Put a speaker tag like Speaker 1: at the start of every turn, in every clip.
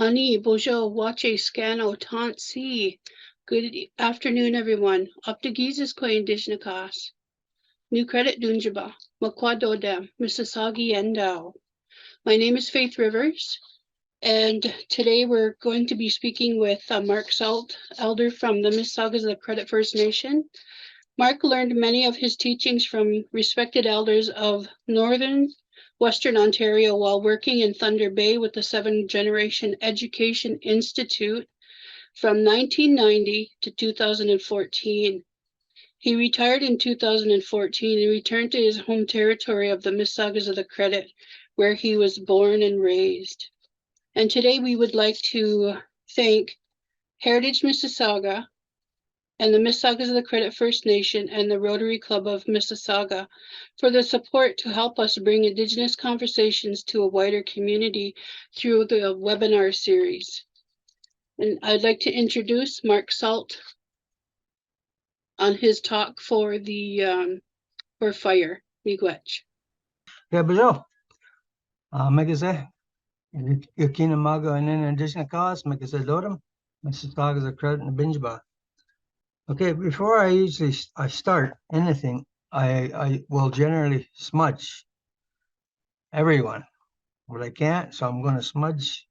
Speaker 1: Ani, bonjour, wache, scano, tant, si. Good afternoon, everyone. Up to Gizes ko Indigenous. New credit Dunjaba, Makwadodam, Mississauga Yendao. My name is Faith Rivers, and today we're going to be speaking with Mark Sault, elder from the Mississaugas of the Credit First Nation. Mark learned many of his teachings from respected elders of Northern Western Ontario while working in Thunder Bay with the Seven Generation Education Institute from 1990 to 2014. He retired in 2014 and returned to his home territory of the Mississaugas of the Credit, where he was born and raised. And today we would like to thank Heritage Mississauga and the Mississaugas of the Credit First Nation and the Rotary Club of Mississauga for the support to help us bring Indigenous conversations to a wider community through the webinar series. And I'd like to introduce Mark Sault on his talk for the for fire. Miigwech.
Speaker 2: Yeah, bonjour. Megase, Gikinoo'amaagew and Indigenous, Megase Lodem, Mississauga of Credit and Binjaba. Okay, before I start anything, I will generally smudge everyone, but I can't, so I'm going to smudge.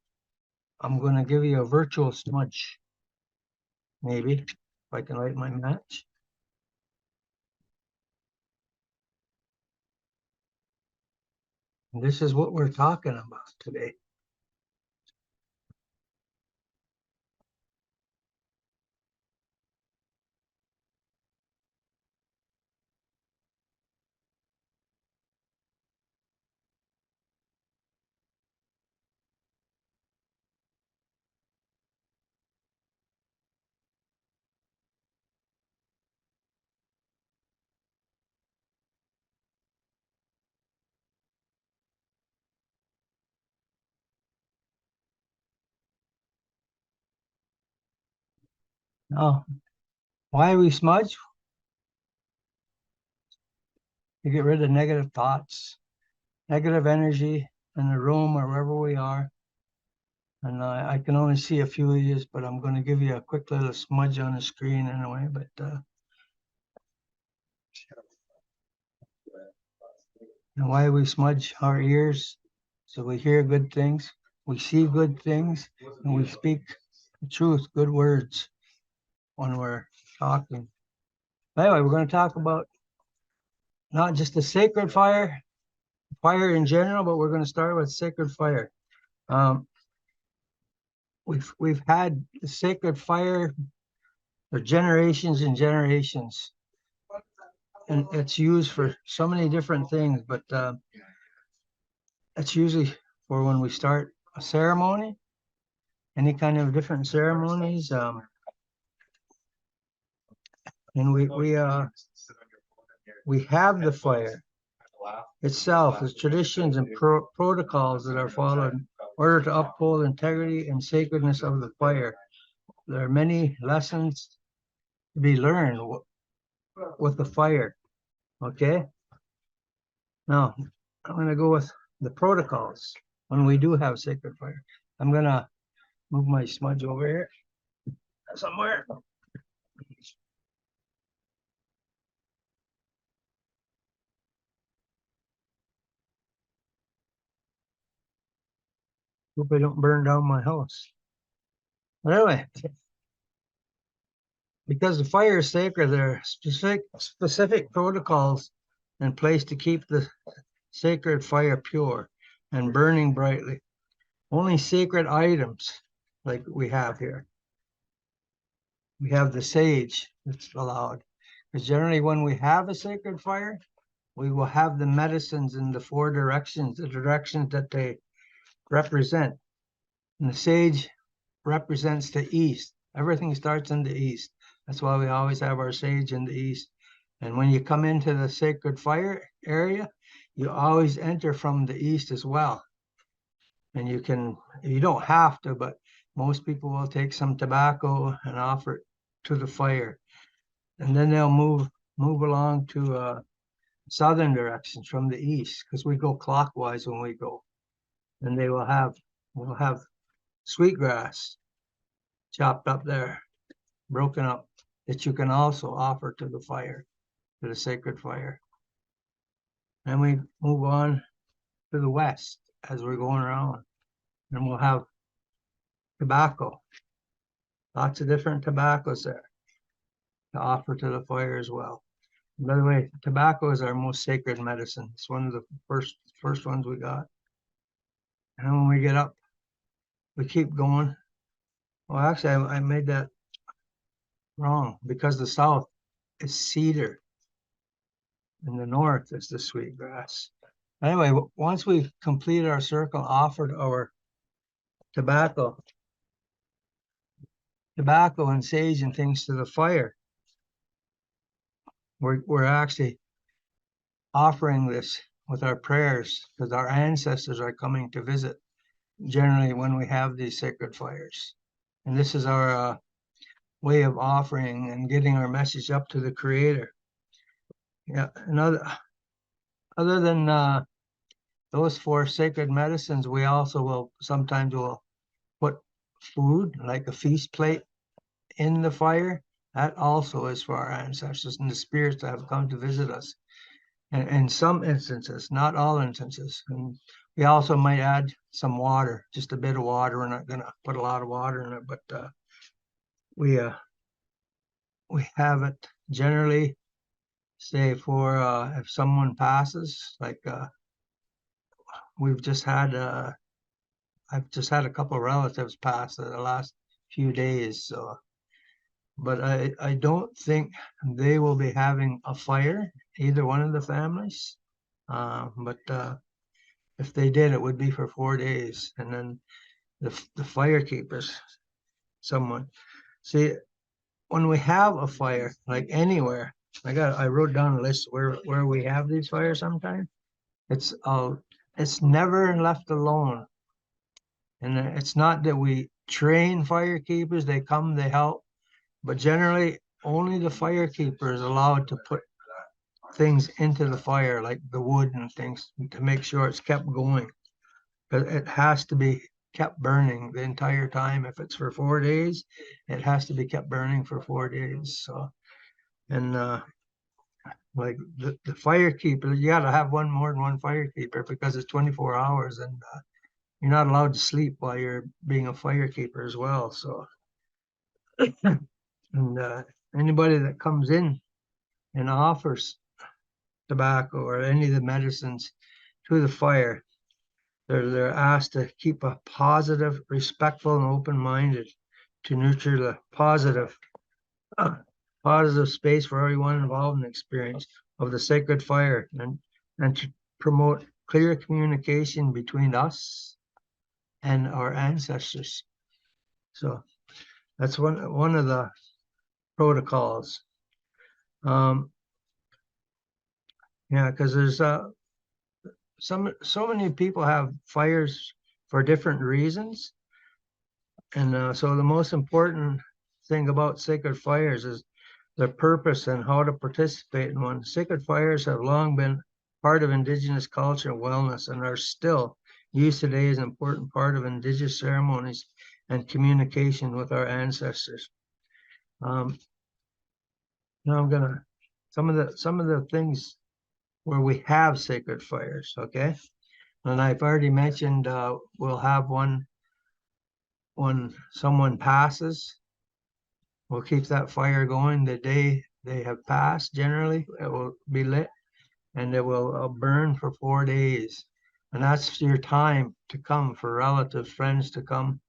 Speaker 2: I'm going to give you a virtual smudge, maybe, if I can light my match. And this is what we're talking about today. Now, why we smudge? To get rid of negative thoughts, negative energy in the room or wherever we are. And I can only see a few of these, but I'm going to give you a quick little smudge on the screen anyway. But and why we smudge our ears? So we hear good things, we see good things, and we speak the truth, good words when we're talking. Anyway, we're going to talk about not just the sacred fire, fire in general, but we're going to start with sacred fire. We've had the sacred fire for generations and generations, and it's used for so many different things, but it's usually for when we start a ceremony, any kind of different ceremonies, and we have the fire itself, the traditions and protocols that are followed in order to uphold integrity and sacredness of the fire. There are many lessons to be learned with the fire. Okay. Now I'm going to go with the protocols when we do have sacred fire. I'm going to move my smudge over here somewhere. Hope I don't burn down my house. But anyway, because the fire is sacred, there are specific protocols in place to keep the sacred fire pure and burning brightly. Only sacred items like we have here. We have the sage that's allowed. Because generally when we have a sacred fire, we will have the medicines in the four directions, the directions that they represent. And the sage represents the east. Everything starts in the east. That's why we always have our sage in the east. And when you come into the sacred fire area, you always enter from the east as well. And you don't have to, but most people will take some tobacco and offer it to the fire. And then they'll move along to southern directions from the east, because we go clockwise when we go. And we'll have sweetgrass chopped up there, broken up, that you can also offer to the fire, to the sacred fire. And we move on to the west as we're going around, and we'll have tobacco, lots of different tobaccos there to offer to the fire as well. And by the way, tobacco is our most sacred medicine. It's one of the first ones we got. And when we get up, we keep going. Well, actually, I made that wrong, because the south is cedar and the north is the sweetgrass. Anyway, once we've completed our circle, offered our tobacco and sage and things to the fire, we're actually offering this with our prayers, because our ancestors are coming to visit generally when we have these sacred fires. And this is our way of offering and getting our message up to the Creator. Yeah, and other than those 4 sacred medicines, we also will sometimes put food, like a feast plate, in the fire. That also is for our ancestors and the spirits that have come to visit us. And in some instances, not all instances. And we also might add some water, just a bit of water. We're not going to put a lot of water in it, but we have it generally, say, for if someone passes, like we've just had I've just had a couple of relatives pass in the last few days, so but I don't think they will be having a fire, either one of the families. But if they did, it would be for 4 days, and then the fire keepers, someone. See, when we have a fire, like anywhere, I wrote down a list where we have these fires sometimes. It's never left alone. And it's not that we train fire keepers, they come, they help, but generally only the fire keeper is allowed to put things into the fire, like the wood and things, to make sure it's kept going. But it has to be kept burning the entire time. If it's for 4 days, it has to be kept burning for 4 days. So, and like the fire keeper, you got to have more than one fire keeper, because it's 24 hours, and you're not allowed to sleep while you're being a fire keeper as well. So, and anybody that comes in and offers tobacco or any of the medicines to the fire, they're asked to keep a positive, respectful, and open-minded, to nurture the positive space for everyone involved in the experience of the sacred fire, and to promote clear communication between us and our ancestors. So that's one of the protocols. Yeah, because there's so many people have fires for different reasons, and so the most important thing about sacred fires is their purpose and how to participate in one. Sacred fires have long been part of Indigenous culture and wellness, and are still used today as an important part of Indigenous ceremonies and communication with our ancestors. Now I'm gonna some of the things where we have sacred fires, okay? And I've already mentioned we'll have one when someone passes. We'll keep that fire going the day they have passed. Generally, it will be lit, and it will burn for 4 days. And that's your time to come, for relatives, friends to come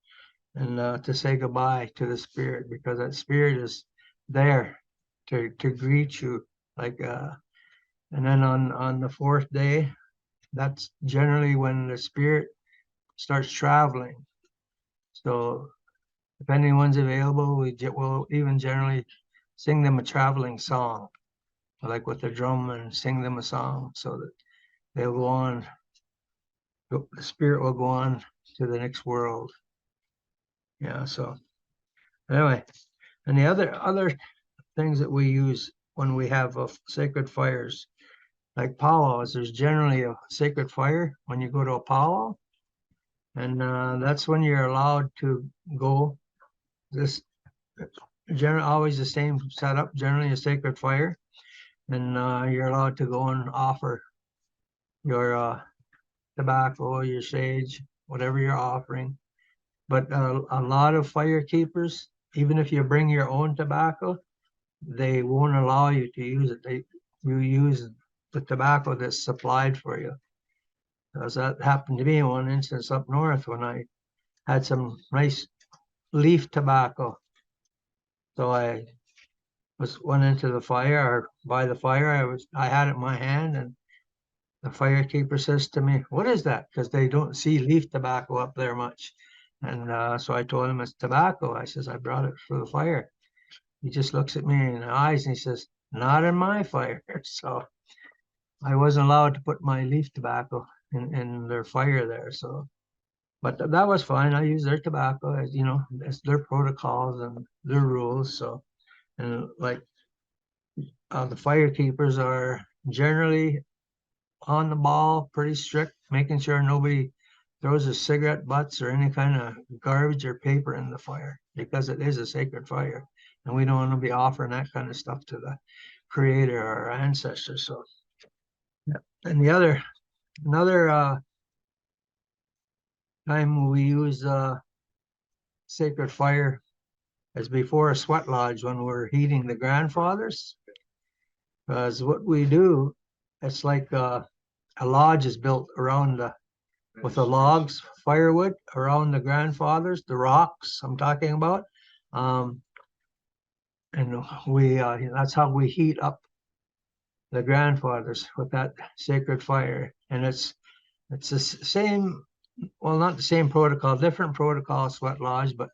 Speaker 2: and to say goodbye to the spirit, because that spirit is there to greet you. Like, and then on the 4th day, that's generally when the spirit starts traveling. So if anyone's available, we'll even generally sing them a traveling song, like with the drum, and sing them a song, so that they'll go on, the spirit will go on to the next world. Yeah, so anyway, and the other things that we use when we have sacred fires, like powwows, there's generally a sacred fire when you go to a powwow. and that's when you're allowed to go. This generally always the same setup, generally a sacred fire, and you're allowed to go and offer your tobacco, your sage, whatever you're offering. But a lot of fire keepers, even if you bring your own tobacco, they won't allow you to use it. You use the tobacco that's supplied for you. Because that happened to me in one instance up north when I had some nice leaf tobacco. So I went into the fire, or by the fire. I had it in my hand, and the firekeeper says to me, "What is that?" Because they don't see leaf tobacco up there much. And so I told him it's tobacco. I says, "I brought it for the fire." He just looks at me in the eyes and he says, "Not in my fire." So I wasn't allowed to put my leaf tobacco in their fire there. So, but that was fine. I used their tobacco, as you know, it's their protocols and their rules. So, and like the firekeepers are generally on the ball, pretty strict, making sure nobody throws a cigarette butts or any kind of garbage or paper in the fire, because it is a sacred fire. And we don't want to be offering that kind of stuff to the creator or our ancestors. So, yeah. And another time we use sacred fire is before a sweat lodge when we're heating the grandfathers. Because what we do, it's like a lodge is built around with the logs, firewood around the grandfathers, the rocks I'm talking about. And that's how we heat up the grandfathers with that sacred fire. And it's the same, well, not the same protocol, different protocol, sweat lodge, but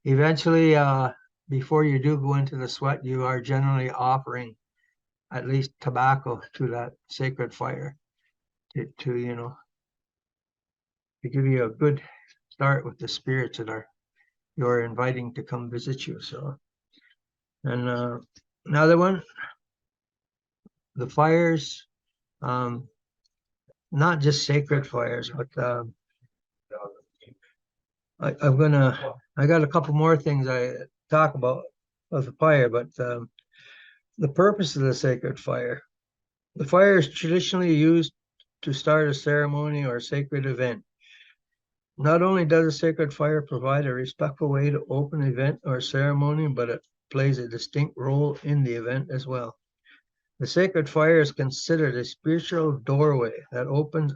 Speaker 2: eventually, before you do go into the sweat, you are generally offering at least tobacco to that sacred fire to to give you a good start with the spirits that you're inviting to come visit you. So, and another one, the fires, not just sacred fires, but I got a couple more things I talk about with the fire, but the purpose of the sacred fire. The fire is traditionally used to start a ceremony or a sacred event. Not only does a sacred fire provide a respectful way to open an event or ceremony, but it plays a distinct role in the event as well. The sacred fire is considered a spiritual doorway that opens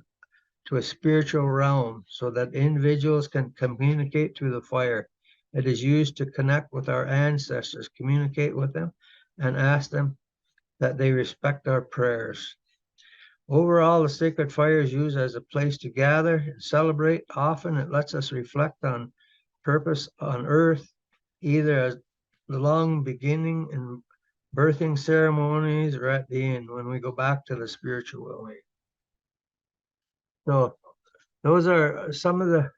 Speaker 2: to a spiritual realm so that individuals can communicate through the fire. It is used to connect with our ancestors, communicate with them, and ask them that they respect our prayers. Overall, the sacred fire is used as a place to gather and celebrate. Often it lets us reflect on purpose on earth, either as the long beginning and birthing ceremonies or at the end when we go back to the spiritual way. So those are some of the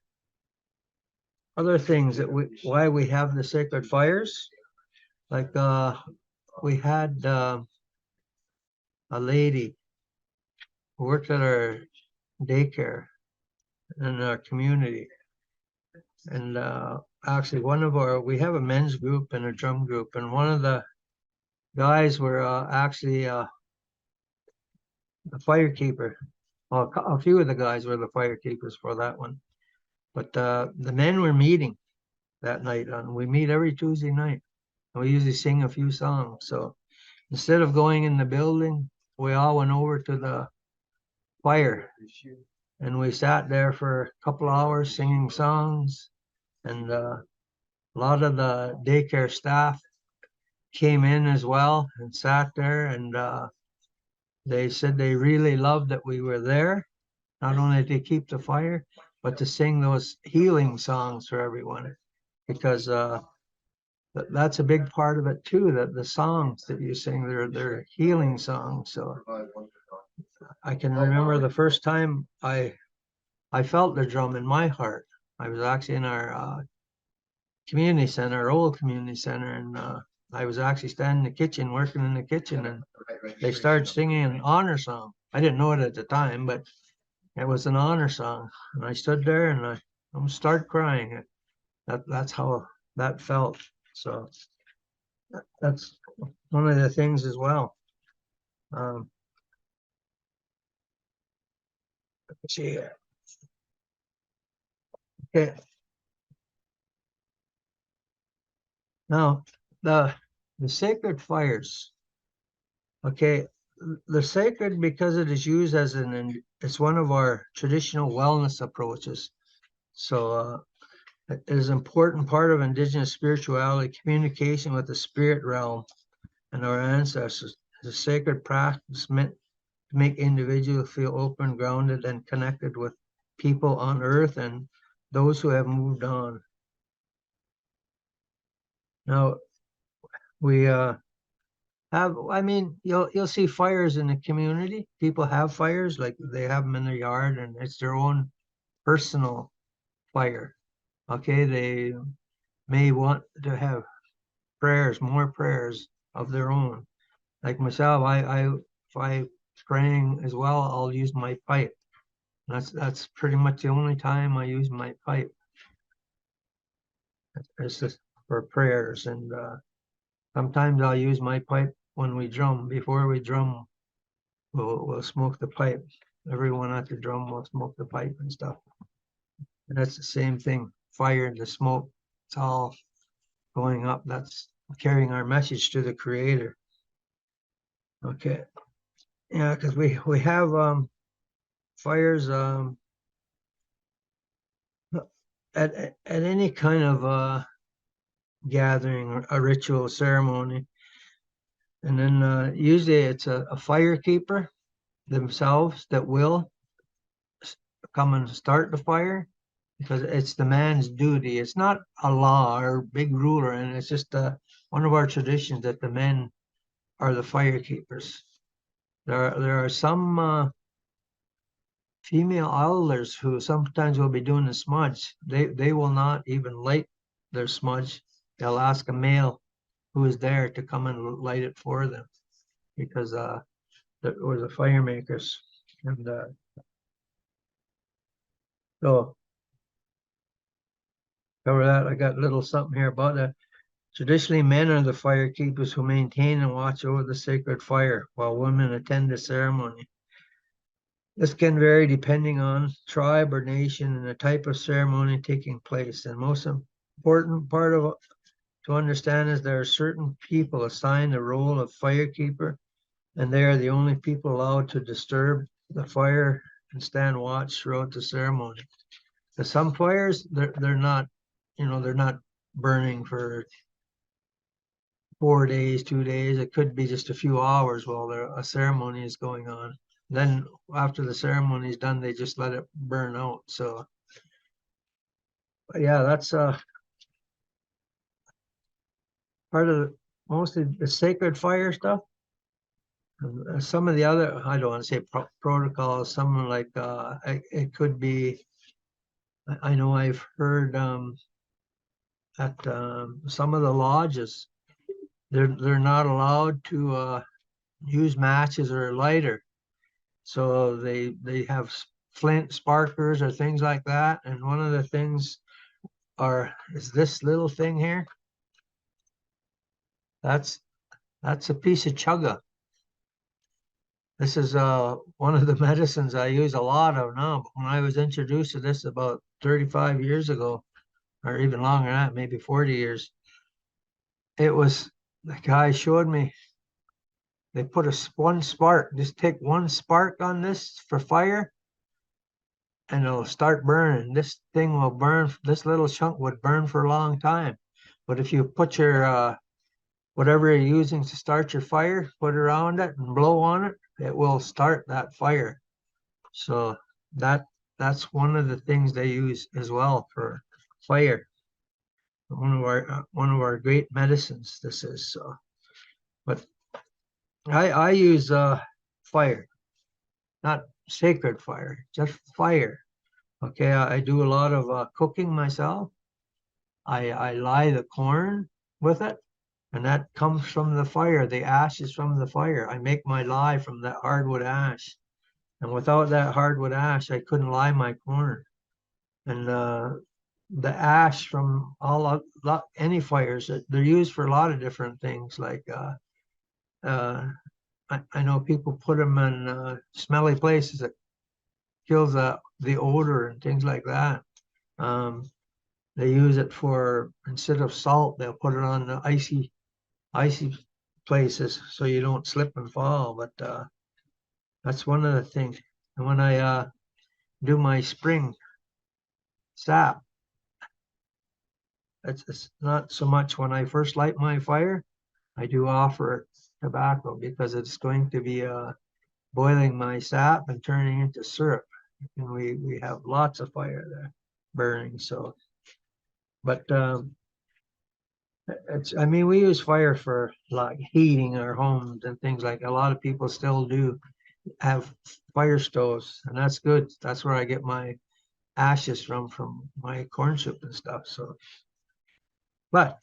Speaker 2: other things that why we have the sacred fires. Like we had a lady who worked at our daycare in our community. And actually we have a men's group and a drum group, and one of the guys were actually a firekeeper. Well, a few of the guys were the firekeepers for that one. But the men were meeting that night, and we meet every Tuesday night. And we usually sing a few songs. So instead of going in the building, we all went over to the fire, and we sat there for a couple hours singing songs. And a lot of the daycare staff came in as well and sat there, and they said they really loved that we were there, not only to keep the fire, but to sing those healing songs for everyone, because that's a big part of it too, that the songs that you sing, they're healing songs. So I can remember the first time I felt the drum in my heart. I was actually in our community center, our old community center, and I was actually standing in the kitchen, working in the kitchen, and they started singing an honor song. I didn't know it at the time, but it was an honor song. And I stood there and I'm start crying. That's how that felt. So that's one of the things as well. Let's see here. Okay. Now the sacred fires. Okay, they're sacred because it is used as it's one of our traditional wellness approaches. So it is an important part of Indigenous spirituality, communication with the spirit realm and our ancestors. It's a sacred practice meant to make individuals feel open, grounded, and connected with people on earth and those who have moved on. Now we I mean, you'll see fires in the community. People have fires, like they have them in their yard, and it's their own personal fire. Okay, they may want to have prayers, more prayers of their own. Like myself, if I praying as well, I'll use my pipe. That's pretty much the only time I use my pipe. It's just for prayers, and sometimes I'll use my pipe when we drum. Before we drum, we'll smoke the pipe. Everyone at the drum will smoke the pipe and stuff. And that's the same thing. Fire, the smoke, it's all going up. That's carrying our message to the Creator. Okay. Yeah, because we have fires at any kind of gathering or a ritual ceremony. And then usually it's a fire keeper themselves that will come and start the fire because it's the man's duty. It's not a law or big ruler, and it's just one of our traditions that the men are the fire keepers. There are some female elders who sometimes will be doing the smudge. They will not even light their smudge. They'll ask a male who is there to come and light it for them because that were the fire makers. And so cover that. I got a little something here about that. Traditionally, men are the fire keepers who maintain and watch over the sacred fire, while women attend the ceremony. This can vary depending on tribe or nation and the type of ceremony taking place. And most important part of to understand is there are certain people assigned the role of fire keeper, and they are the only people allowed to disturb the fire and stand watch throughout the ceremony. Some fires, they're not, they're not burning for 4 days, 2 days. It could be just a few hours while a ceremony is going on. Then after the ceremony is done, they just let it burn out. So yeah, that's part of mostly the sacred fire stuff. Some of the other, I don't want to say protocols, some like it could be, I know I've heard at some of the lodges, they're not allowed to use matches or a lighter. So they have flint sparklers or things like that. And one of the things is this little thing here. That's a piece of chaga. This is one of the medicines I use a lot of now. But when I was introduced to this about 35 years ago, or even longer than that, maybe 40 years, it was the guy showed me. They put one spark, just take one spark on this for fire, and it'll start burning. This thing will burn. This little chunk would burn for a long time. But if you put your whatever you're using to start your fire, put around it and blow on it, it will start that fire. So that's one of the things they use as well for fire. One of our great medicines. This is so. But I use fire, not sacred fire, just fire. Okay, I do a lot of cooking myself. I lye the corn with it, and that comes from the fire. The ash is from the fire. I make my lye from that hardwood ash, and without that hardwood ash, I couldn't lye my corn. And the ash from any fires, they're used for a lot of different things. Like I know people put them in smelly places that kills the odor and things like that. Um, they use it for, instead of salt, they'll put it on the icy places so you don't slip and fall. But that's one of the things. And when I do my spring sap, it's not so much when I first light my fire. I do offer tobacco because it's going to be boiling my sap and turning into syrup. And we have lots of fire there burning. So, but I mean, we use fire for like heating our homes and things like a lot of people still do have fire stoves, and that's good. That's where I get my ashes from my corn soup and stuff. So, but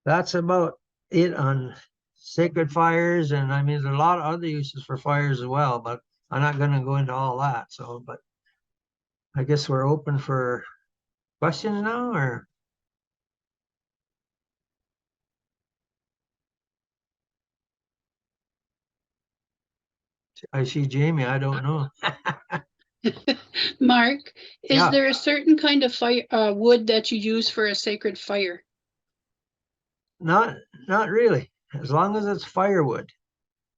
Speaker 2: that's about it on sacred fires. And I mean, there's a lot of other uses for fires as well, but I'm not going to go into all that. So, but I guess we're open for questions now, or I see Jamie. I don't know.
Speaker 1: Mark, is
Speaker 2: Yeah,
Speaker 1: there a certain kind of fire wood that you use for a sacred fire?
Speaker 2: not not really. As long as it's firewood.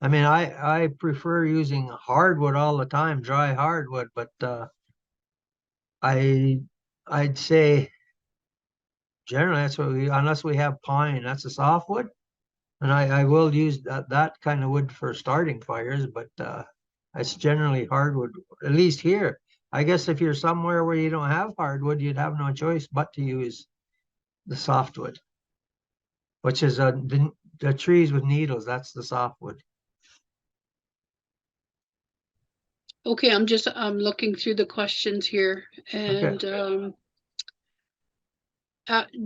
Speaker 2: I mean, I prefer using hardwood all the time, dry hardwood, but I I'd say generally that's what we, unless we have pine, that's a softwood. And I will use that kind of wood for starting fires, but it's generally hardwood, at least here. I guess if you're somewhere where you don't have hardwood, you'd have no choice but to use the softwood, which is the trees with needles. That's the softwood.
Speaker 1: Okay, I'm just looking through the questions here,
Speaker 2: Okay.
Speaker 1: and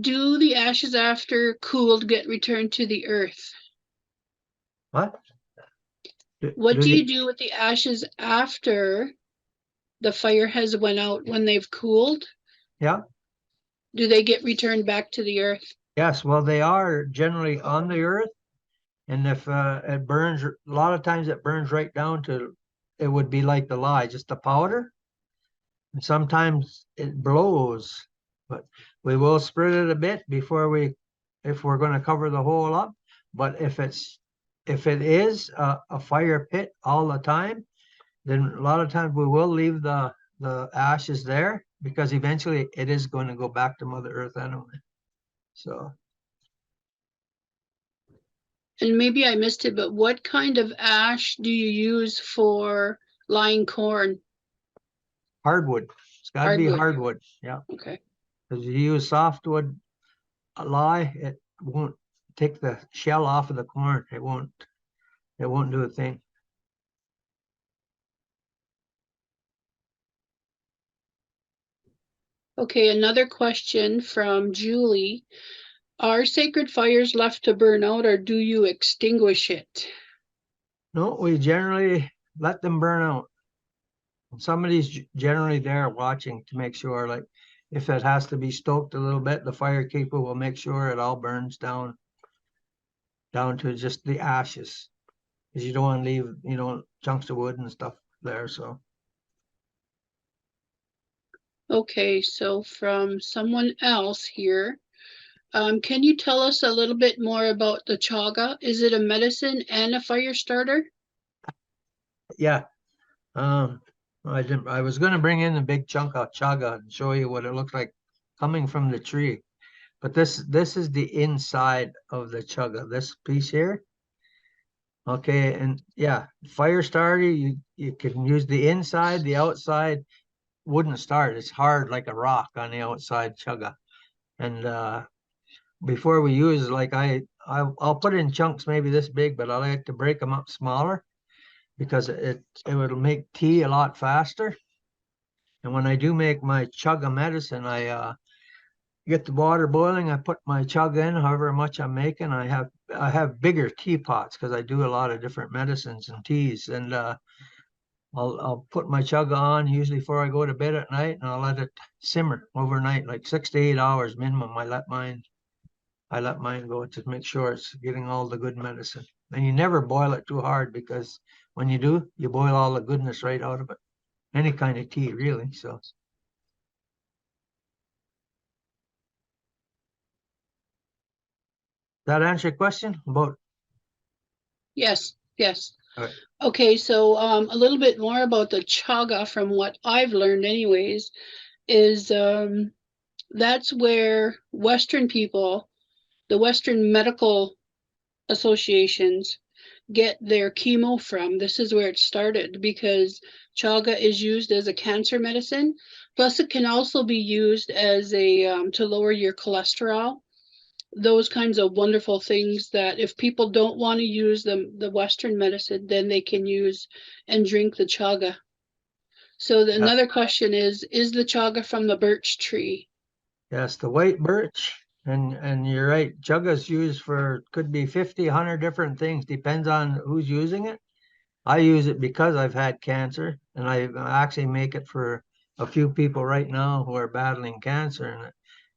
Speaker 1: do the ashes after cooled get returned to the earth?
Speaker 2: What?
Speaker 1: What
Speaker 2: Do
Speaker 1: do
Speaker 2: the,
Speaker 1: you do with the ashes after the fire has went out when they've cooled?
Speaker 2: yeah.
Speaker 1: Do they get returned back to the earth?
Speaker 2: Yes. Well, they are generally on the earth. And if it burns, a lot of times it burns right down to, it would be like the lye, just a powder. And sometimes it blows, but we will spread it a bit before if we're going to cover the hole up. But if it is a fire pit all the time, then a lot of times we will leave the ashes there because eventually it is going to go back to Mother Earth anyway. So
Speaker 1: And maybe I missed it, but what kind of ash do you use for lying corn?
Speaker 2: hardwood, it's got to be
Speaker 1: Hardwood.
Speaker 2: hardwood. Yeah,
Speaker 1: Okay.
Speaker 2: because you use softwood lye, it won't take the shell off of the corn. It won't do a thing.
Speaker 1: Okay, another question from Julie. Are sacred fires left to burn out or do you extinguish it?
Speaker 2: No, we generally let them burn out. Somebody's generally there watching to make sure, like, if it has to be stoked a little bit, the firekeeper will make sure it all burns down to just the ashes. Because you don't want to leave, chunks of wood and stuff there. So
Speaker 1: Okay, so from someone else here, can you tell us a little bit more about the chaga? Is it a medicine and a fire starter?
Speaker 2: yeah. Um I was gonna bring in a big chunk of chaga and show you what it looks like coming from the tree. But this is the inside of the chaga, this piece here. Okay, and yeah, fire starter, you can use the inside, the outside wouldn't start. It's hard like a rock on the outside chaga. And before we use, like I'll put it in chunks maybe this big, but I like to break them up smaller because it would make tea a lot faster. And when I do make my chaga medicine, I get the water boiling. I put my chaga in, however much I'm making. I have bigger teapots because I do a lot of different medicines and teas. And I'll put my chaga on usually before I go to bed at night, and I'll let it simmer overnight, like 6 to 8 hours minimum. I let mine go to make sure it's getting all the good medicine. And you never boil it too hard, because when you do, you boil all the goodness right out of it. Any kind of tea, really. So that answer your question about?
Speaker 1: Yes, yes.
Speaker 2: Okay.
Speaker 1: Okay, so a little bit more about the chaga from what I've learned anyways, is that's where Western people, the Western medical associations, get their chemo from. This is where it started, because chaga is used as a cancer medicine. Plus, it can also be used as a to lower your cholesterol. Those kinds of wonderful things that if people don't want to use the Western medicine, then they can use and drink the chaga. So
Speaker 2: Yeah.
Speaker 1: another question is the chaga from the birch tree?
Speaker 2: Yes, the white birch. And you're right. Chaga's used for, could be 50, 100 different things. Depends on who's using it. I use it because I've had cancer, and I actually make it for a few people right now who are battling cancer, and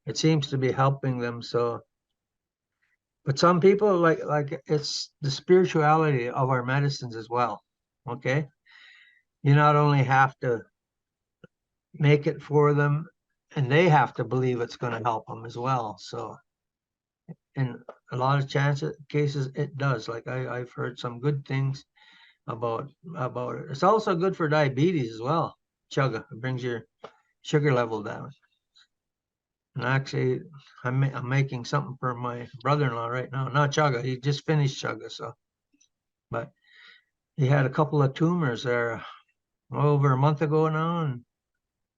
Speaker 2: it seems to be helping them. So, but some people like it's the spirituality of our medicines as well. Okay, you not only have to make it for them, and they have to believe it's going to help them as well. So, in a lot of cases, it does. Like I've heard some good things about it. It's also good for diabetes as well. Chaga, it brings your sugar level down. And actually, I'm making something for my brother-in-law right now. Not chaga, he just finished chaga. So, but he had a couple of tumors there over a month ago now, and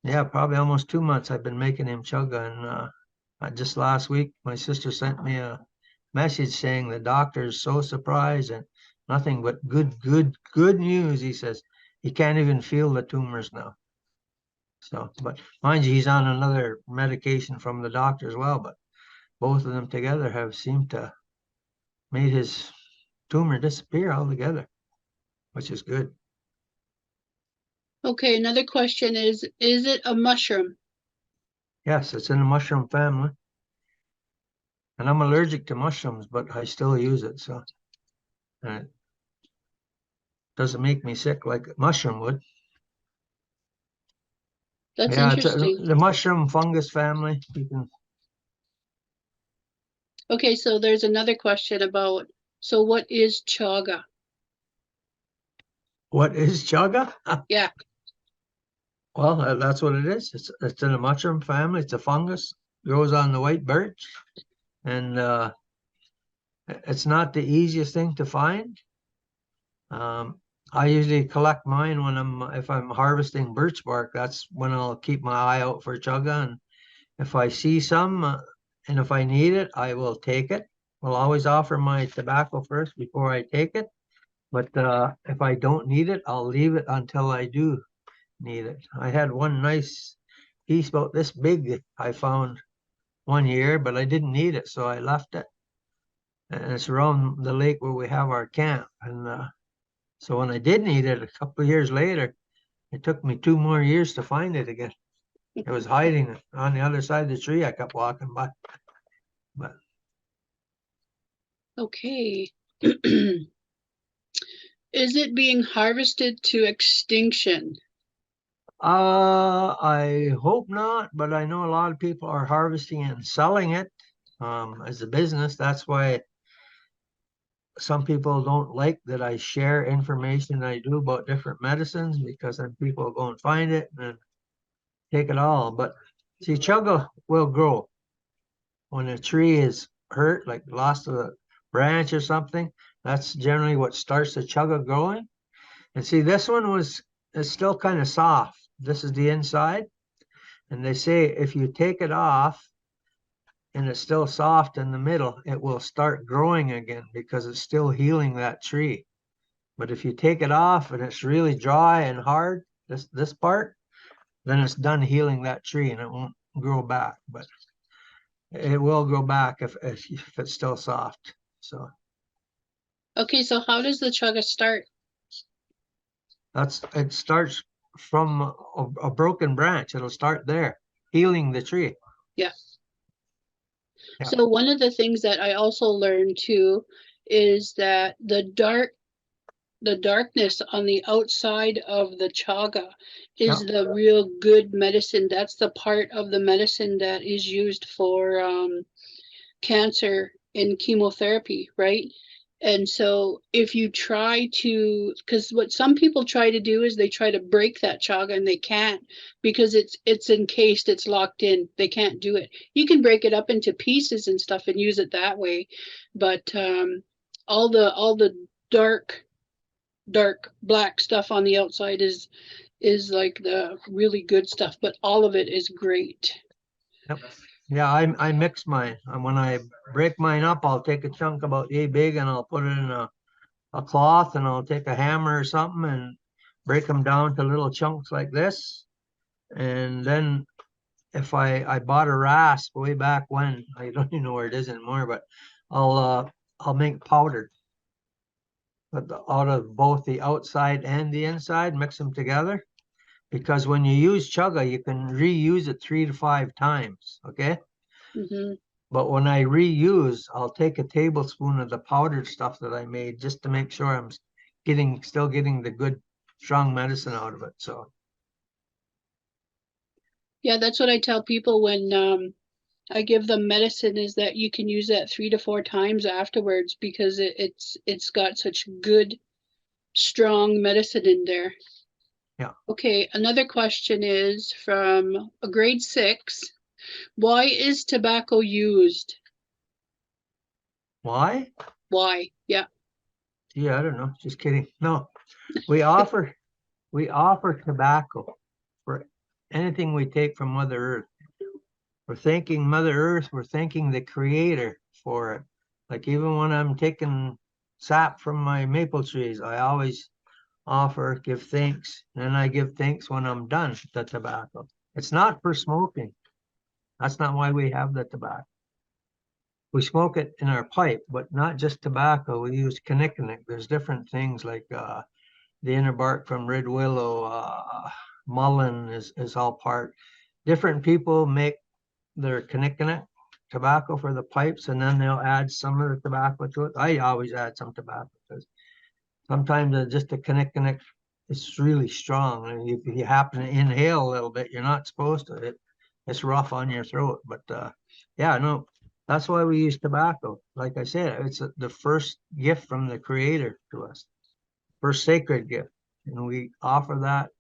Speaker 2: yeah, probably almost 2 months I've been making him chaga. And just last week, my sister sent me a message saying the doctor's so surprised, and nothing but good news. He says he can't even feel the tumors now. So, but mind you, he's on another medication from the doctor as well. But both of them together have seemed to made his tumor disappear altogether, which is good.
Speaker 1: Okay, another question is it a mushroom?
Speaker 2: Yes, it's in the mushroom family, and I'm allergic to mushrooms, but I still use it. So, and it doesn't make me sick like a mushroom would.
Speaker 1: That's
Speaker 2: Yeah, it's
Speaker 1: interesting.
Speaker 2: the mushroom fungus family. You can.
Speaker 1: Okay, so there's another question about, so what is chaga?
Speaker 2: What is chaga?
Speaker 1: Yeah.
Speaker 2: Well, that's what it is. It's in the mushroom family. It's a fungus. Grows on the white birch, and it's not the easiest thing to find. Um, I usually collect mine when if I'm harvesting birch bark. That's when I'll keep my eye out for chaga, and if I see some, and if I need it, I will take it. I'll always offer my tobacco first before I take it. But if I don't need it, I'll leave it until I do need it. I had one nice piece about this big I found one year, but I didn't need it, so I left it. And it's around the lake where we have our camp. And so when I did need it a couple of years later, it took me 2 more years to find it again. It was hiding on the other side of the tree. I kept walking by. But
Speaker 1: Okay. Is it being harvested to extinction?
Speaker 2: I hope not, but I know a lot of people are harvesting it and selling it as a business. That's why some people don't like that I share information I do about different medicines, because then people go and find it and take it all. But see, chaga will grow when a tree is hurt, like lost a branch or something. That's generally what starts the chaga growing. And see, this one is still kind of soft. This is the inside. And they say if you take it off and it's still soft in the middle, it will start growing again because it's still healing that tree. But if you take it off and it's really dry and hard, this part, then it's done healing that tree and it won't grow back. But it will grow back if it's still soft. So
Speaker 1: Okay, so how does the chaga start?
Speaker 2: It starts from a broken branch. It'll start there, healing the tree.
Speaker 1: Yeah.
Speaker 2: Yeah.
Speaker 1: So one of the things that I also learned too is that the darkness on the outside of the chaga is
Speaker 2: Yeah.
Speaker 1: the real good medicine. That's the part of the medicine that is used for cancer and chemotherapy, right? And so if you try to, because what some people try to do is they try to break that chaga and they can't because it's encased, it's locked in. They can't do it. You can break it up into pieces and stuff and use it that way, but all the dark black stuff on the outside is like the really good stuff, but all of it is great.
Speaker 2: Yep. Yeah, I mix mine. And when I break mine up, I'll take a chunk about yay big and I'll put it in a cloth, and I'll take a hammer or something and break them down to little chunks like this. And then if I bought a rasp way back when, I don't even know where it is anymore, but I'll make powder. But out of both the outside and the inside, mix them together. Because when you use chaga, you can reuse it 3 to 5 times. Okay.
Speaker 1: Hmm.
Speaker 2: But when I reuse, I'll take a tablespoon of the powdered stuff that I made just to make sure I'm still getting the good strong medicine out of it. So
Speaker 1: Yeah, that's what I tell people when I give them medicine is that you can use that 3 to 4 times afterwards because it's got such good strong medicine in there.
Speaker 2: yeah.
Speaker 1: Okay, another question is from a grade 6. Why is tobacco used?
Speaker 2: Why?
Speaker 1: Why? Yeah.
Speaker 2: Yeah, I don't know. Just kidding. No, we offer we offer tobacco for anything we take from Mother Earth. We're thanking Mother Earth. We're thanking the Creator for it. Like even when I'm taking sap from my maple trees, I always give thanks. And I give thanks when I'm done with the tobacco. It's not for smoking. That's not why we have the tobacco. We smoke it in our pipe, but not just tobacco. We use kinnikinnick. There's different things like the inner bark from red willow, mullein is all part. Different people make their kinnikinnick tobacco for the pipes, and then they'll add some of the tobacco to it. I always add some tobacco because sometimes just the kinnikinnick is really strong. And if you happen to inhale a little bit, you're not supposed to. It's rough on your throat. But yeah, no, that's why we use tobacco. Like I said, it's the first gift from the Creator to us, first sacred gift. And we offer that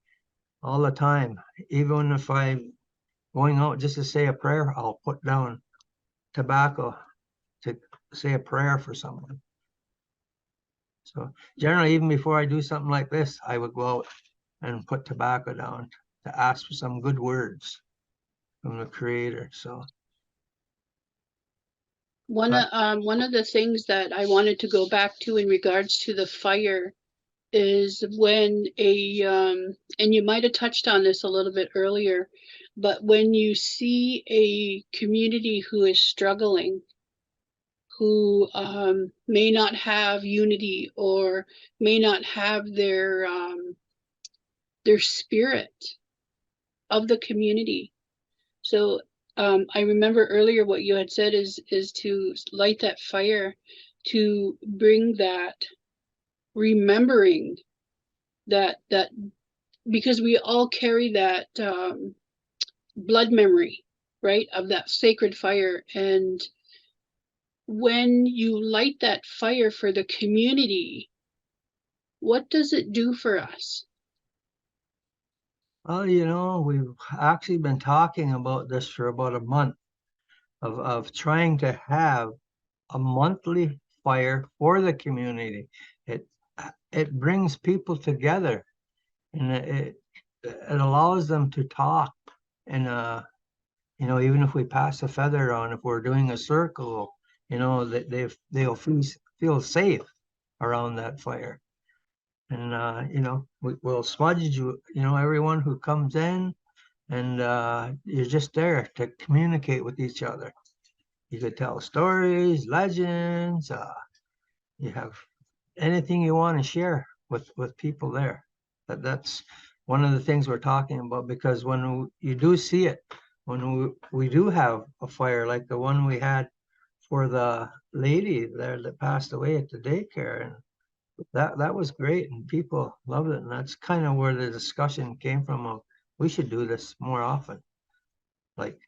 Speaker 2: all the time. Even if I'm going out just to say a prayer, I'll put down tobacco to say a prayer for someone. So generally, even before I do something like this, I would go out and put tobacco down to ask for some good words from the Creator. So
Speaker 1: One of the things that I wanted to go back to in regards to the fire is when and you might have touched on this a little bit earlier, but when you see a community who is struggling, who may not have unity or may not have their spirit of the community. So I remember earlier what you had said is to light that fire to bring that remembering that because we all carry that blood memory, right, of that sacred fire. And when you light that fire for the community, what does it do for us?
Speaker 2: well, we've actually been talking about this for about a month of trying to have a monthly fire for the community. It it brings people together, and it allows them to talk. And even if we pass a feather on, if we're doing a circle, they'll feel safe around that fire. And we'll smudge everyone who comes in, and you're just there to communicate with each other. You could tell stories, legends. You have anything you want to share with people there. That's one of the things we're talking about, because when you do see it, when we do have a fire like the one we had for the lady there that passed away at the daycare, and that was great, and people loved it, and that's kind of where the discussion came from of we should do this more often, like,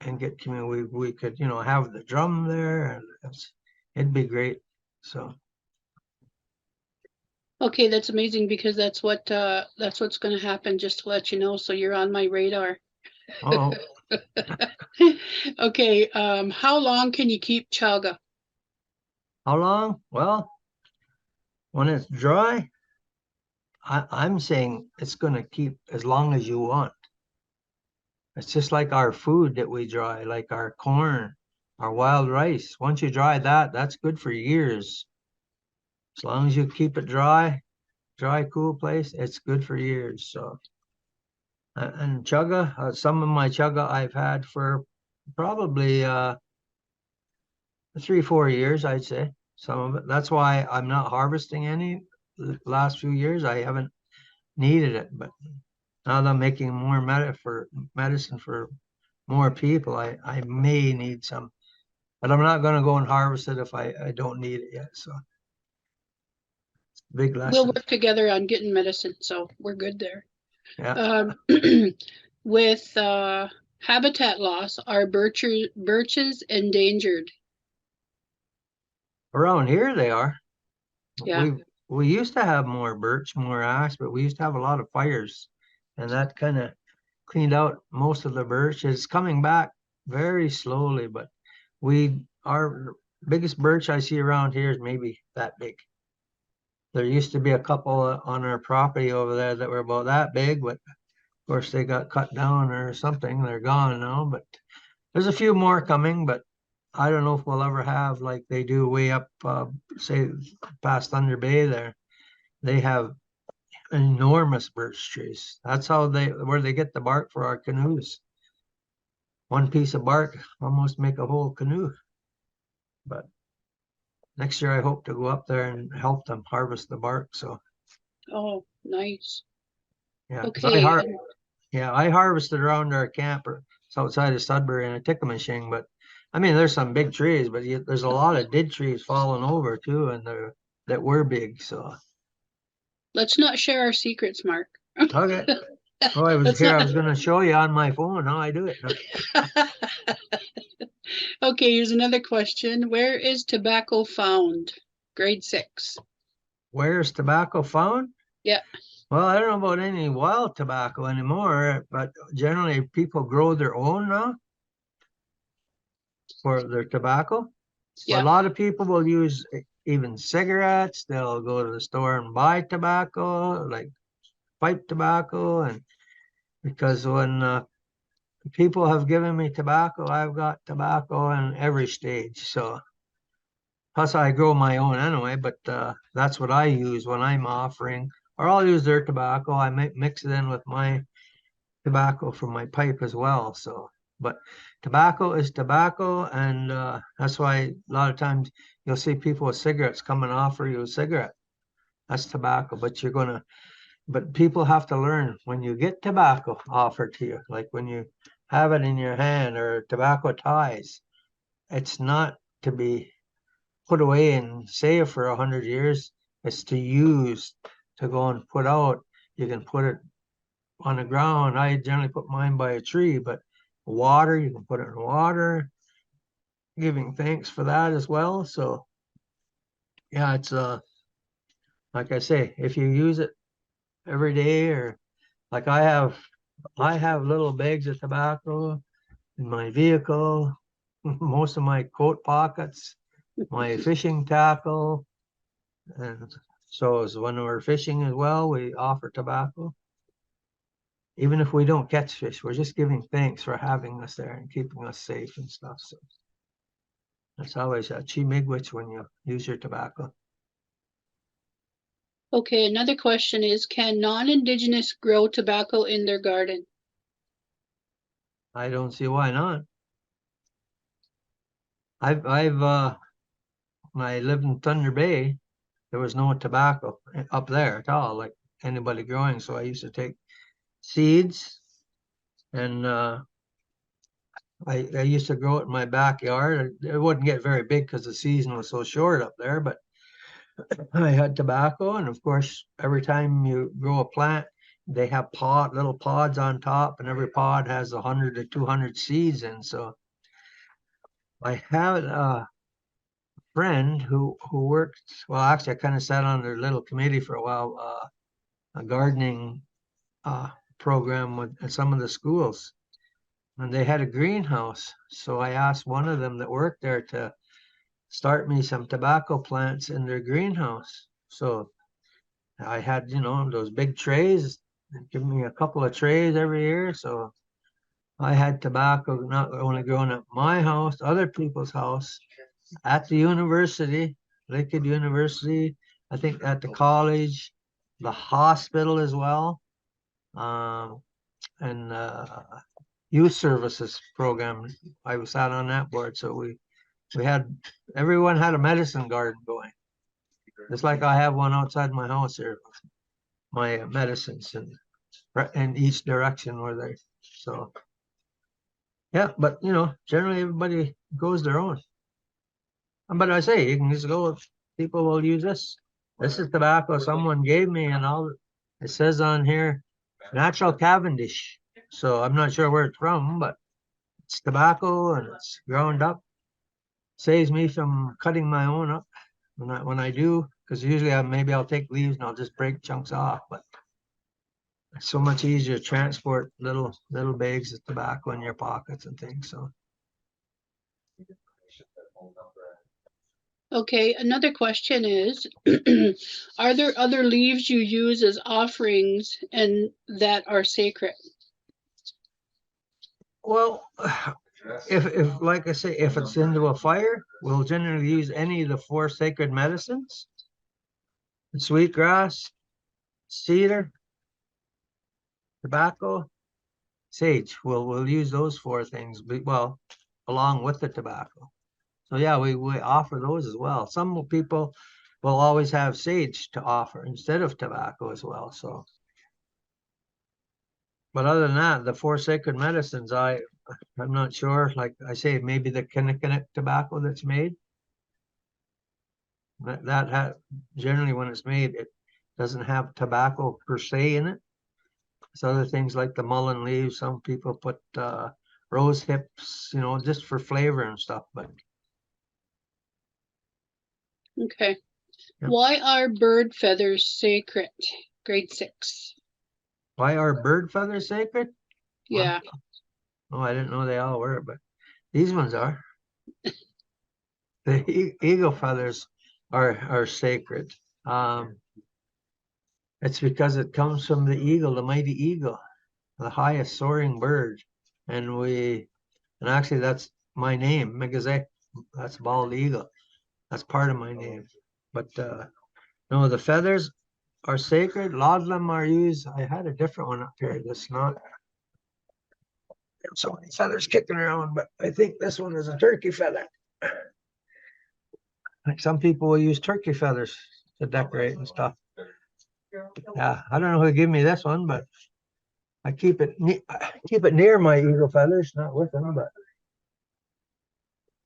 Speaker 2: and get community. We could, you know, have the drum there, and it'd be great. So
Speaker 1: Okay, that's amazing because that's what's going to happen. Just to let you know, so you're on my radar.
Speaker 2: oh,
Speaker 1: Okay, how long can you keep chaga?
Speaker 2: how long? Well, when it's dry, I'm saying it's going to keep as long as you want. It's just like our food that we dry, like our corn, our wild rice. Once you dry that, that's good for years. As long as you keep it dry, cool place, it's good for years. So, and chaga, some of my chaga I've had for probably 3, 4 years, I'd say. Some of it. That's why I'm not harvesting any the last few years. I haven't needed it, but now that I'm making more medicine for more people, I may need some, but I'm not going to go and harvest it if I don't need it yet. So big
Speaker 1: We'll
Speaker 2: lesson.
Speaker 1: work together on getting medicine, so we're good there.
Speaker 2: Yeah.
Speaker 1: With habitat loss, are birches endangered?
Speaker 2: Around here they are.
Speaker 1: Yeah.
Speaker 2: We used to have more birch, more ash, but we used to have a lot of fires, and that kind of cleaned out most of the birch. It's coming back very slowly, but our biggest birch I see around here is maybe that big. There used to be a couple on our property over there that were about that big, but of course they got cut down or something. They're gone now, but there's a few more coming, but I don't know if we'll ever have like they do way up, say, past Thunder Bay there. They have enormous birch trees. That's where they get the bark for our canoes. One piece of bark almost make a whole canoe. But next year I hope to go up there and help them harvest the bark. So
Speaker 1: Oh, nice.
Speaker 2: yeah,
Speaker 1: Okay.
Speaker 2: I harvested around our camp or it's outside of Sudbury and I took a machine, but I mean there's some big trees, but there's a lot of dead trees falling over too, and that were big. So
Speaker 1: Let's not share our secrets, Mark.
Speaker 2: okay. Oh, I was
Speaker 1: Let's
Speaker 2: here. I
Speaker 1: not.
Speaker 2: was going to show you on my phone how I do it.
Speaker 1: Okay, here's another question. Where is tobacco found? Grade 6.
Speaker 2: Where's tobacco found?
Speaker 1: Yeah.
Speaker 2: Well, I don't know about any wild tobacco anymore, but generally people grow their own now for their tobacco. But a
Speaker 1: Yeah.
Speaker 2: lot of people will use even cigarettes. They'll go to the store and buy tobacco, like pipe tobacco. And because when people have given me tobacco, I've got tobacco in every stage. So plus I grow my own anyway, but that's what I use when I'm offering, or I'll use their tobacco. I mix it in with my tobacco from my pipe as well. So, but tobacco is tobacco, and that's why a lot of times you'll see people with cigarettes come and offer you a cigarette. That's tobacco, but people have to learn when you get tobacco offered to you, like when you have it in your hand or tobacco ties, it's not to be put away and save for 100 years. It's to use to go and put out. You can put it on the ground. I generally put mine by a tree, but water, you can put it in water, giving thanks for that as well. So yeah, it's like I say, if you use it every day, or like I have little bags of tobacco in my vehicle, most of my coat pockets, my fishing tackle, and so as when we're fishing as well, we offer tobacco. Even if we don't catch fish, we're just giving thanks for having us there and keeping us safe and stuff. So that's always a chi-miigwech when you use your tobacco.
Speaker 1: Okay, another question is, can non-Indigenous grow tobacco in their garden?
Speaker 2: I don't see why not. I've when I lived in Thunder Bay, there was no tobacco up there at all. Like anybody growing. So I used to take seeds and I used to grow it in my backyard. It wouldn't get very big because the season was so short up there, but I had tobacco. And of course, every time you grow a plant, they have little pods on top, and every pod has 100 to 200 seeds in. So I have a friend who worked, well, actually I kind of sat on their little committee for a while, a gardening program at some of the schools, and they had a greenhouse. So I asked one of them that worked there to start me some tobacco plants in their greenhouse. So I had, those big trays, give me a couple of trays every year. So I had tobacco not only growing at my house, other people's house, at the university, Lakehead University, I think at the college, the hospital as well, and youth services program. I was sat on that board, so we had, everyone had a medicine garden going. It's like I have one outside my house here, my medicines in each direction where they, so yeah, but generally everybody goes their own. But I say, you can just go, people will use this. This is tobacco someone gave me, and all it says on here, natural Cavendish. So I'm not sure where it's from, but it's tobacco and it's ground up. Saves me from cutting my own up when I do, because usually maybe I'll take leaves and I'll just break chunks off, but it's so much easier to transport little bags of tobacco in your pockets and things. So
Speaker 1: Okay, another question is, are there other leaves you use as offerings and that are sacred?
Speaker 2: well, if like I say, if it's into a fire, we'll generally use any of the 4 sacred medicines: sweetgrass, cedar, tobacco, sage. We'll use those 4 things, well, along with the tobacco. So yeah, we offer those as well. Some people will always have sage to offer instead of tobacco as well. So, but other than that, the 4 sacred medicines, I'm not sure. Like I say, maybe the Gikinoo'amaagew tobacco that's made. Generally when it's made, it doesn't have tobacco per se in it. It's other things like the mullein leaves. Some people put rose hips, just for flavor and stuff. But
Speaker 1: Okay.
Speaker 2: yeah.
Speaker 1: Why are bird feathers sacred? Grade 6.
Speaker 2: Why are bird feathers sacred?
Speaker 1: Yeah.
Speaker 2: Well, I didn't know they all were, but these ones are. The eagle feathers are sacred. It's because it comes from the eagle, the mighty eagle, the highest soaring bird. And actually that's my name, Megazek. That's bald eagle. That's part of my name. But no, the feathers are sacred. A lot of them are used. I had a different one up here that's not. There's so many feathers kicking around, but I think this one is a turkey feather. Like some people will use turkey feathers to decorate and stuff. Yeah, I don't know who gave me this one, but I keep it near my eagle feathers, not with them. But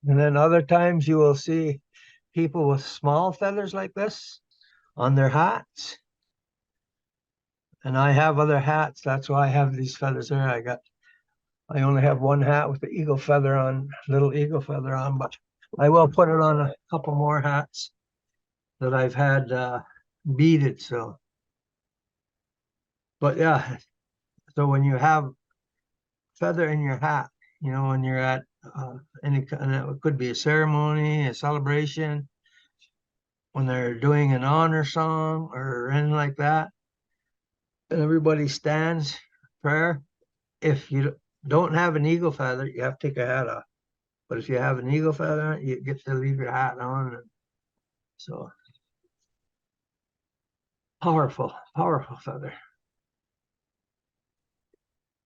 Speaker 2: and then other times you will see people with small feathers like this on their hats. And I have other hats. That's why I have these feathers there. I only have one hat with the eagle feather on, little eagle feather on, but I will put it on a couple more hats that I've had beaded. So, but yeah, so when you have feather in your hat, when you're at any kind of, it could be a ceremony, a celebration, when they're doing an honor song or anything like that, and everybody stands prayer. If you don't have an eagle feather, you have to take a hat off. But if you have an eagle feather, you get to leave your hat on. And so powerful feather.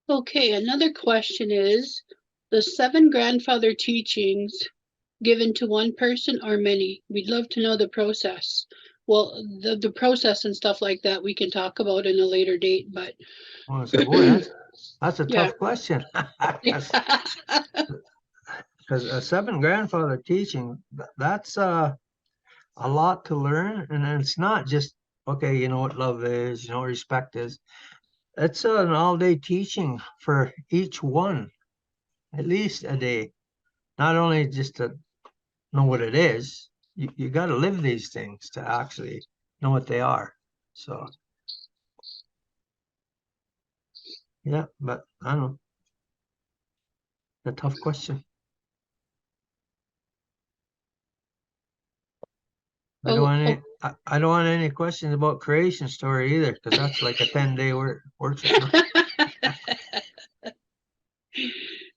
Speaker 1: Okay, another question is, the 7 grandfather teachings given to one person or many? We'd love to know the process. Well, the process and stuff like that we can talk about in a later date, but
Speaker 2: Well, I said, boy, that's a
Speaker 1: yeah.
Speaker 2: tough question. Because a seven grandfather teaching, that's a lot to learn. And it's not just, okay, you know what love is, you know what respect is. It's an all-day teaching for each one, at least a day. Not only just to know what it is, you got to live these things to actually know what they are. So, yeah, but I don't know. A tough question. I don't
Speaker 1: Oh,
Speaker 2: want
Speaker 1: oh.
Speaker 2: any, I don't want any questions about creation story either, because that's like a 10-day workshop.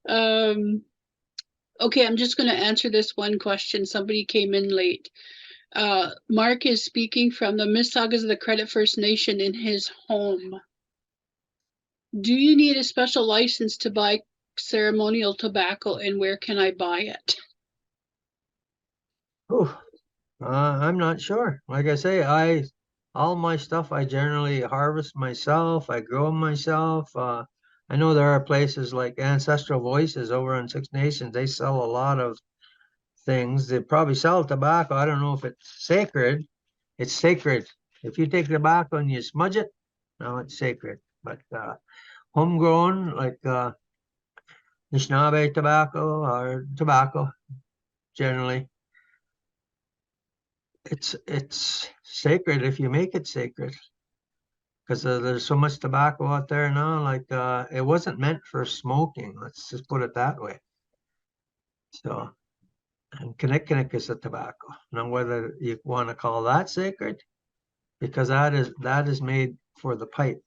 Speaker 1: Um, okay, I'm just going to answer this one question. Somebody came in late. Mark is speaking from the Mississaugas of the Credit First Nation in his home. Do you need a special license to buy ceremonial tobacco, and where can I buy it?
Speaker 2: Oh, I'm not sure. Like I say, all my stuff I generally harvest myself. I grow 'em myself. I know there are places like Ancestral Voices over on Six Nations. They sell a lot of things. They probably sell tobacco. I don't know if it's sacred. It's sacred. If you take tobacco and you smudge it, no, it's sacred. But homegrown, like Anishinabe tobacco or tobacco, generally, it's sacred if you make it sacred. Because there's so much tobacco out there now. Like it wasn't meant for smoking. Let's just put it that way. So, and Kinnikinnick is a tobacco. Now, whether you want to call that sacred, because that is made for the pipe,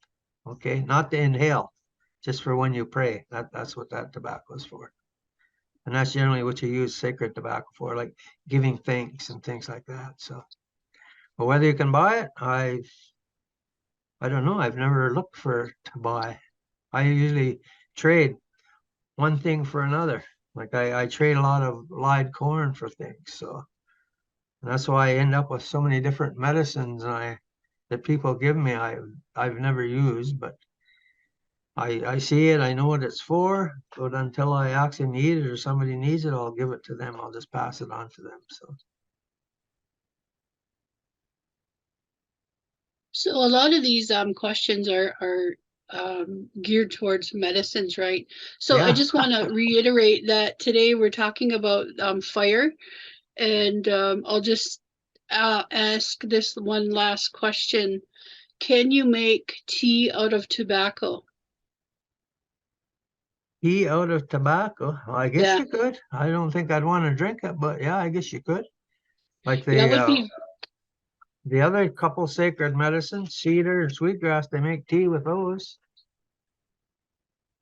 Speaker 2: okay, not to inhale, just for when you pray. That's what that tobacco is for, and that's generally what you use sacred tobacco for, like giving thanks and things like that. So, but whether you can buy it, I don't know. I've never looked for to buy. I usually trade one thing for another. Like I trade a lot of live corn for things. So that's why I end up with so many different medicines that people give me. I've never used, but I see it, I know what it's for, but until I actually need it or somebody needs it, I'll give it to them. I'll just pass it on to them.
Speaker 1: So a lot of these questions are geared towards medicines, right? So I
Speaker 2: Yeah,
Speaker 1: just want to reiterate that today we're talking about fire, and I'll just ask this one last question. Can you make tea out of tobacco?
Speaker 2: tea out of tobacco. I guess
Speaker 1: Yeah,
Speaker 2: you could. I don't think I'd want to drink it, but yeah, I guess you could. Like
Speaker 1: that would be.
Speaker 2: the other couple sacred medicines, cedar and sweetgrass, they make tea with those.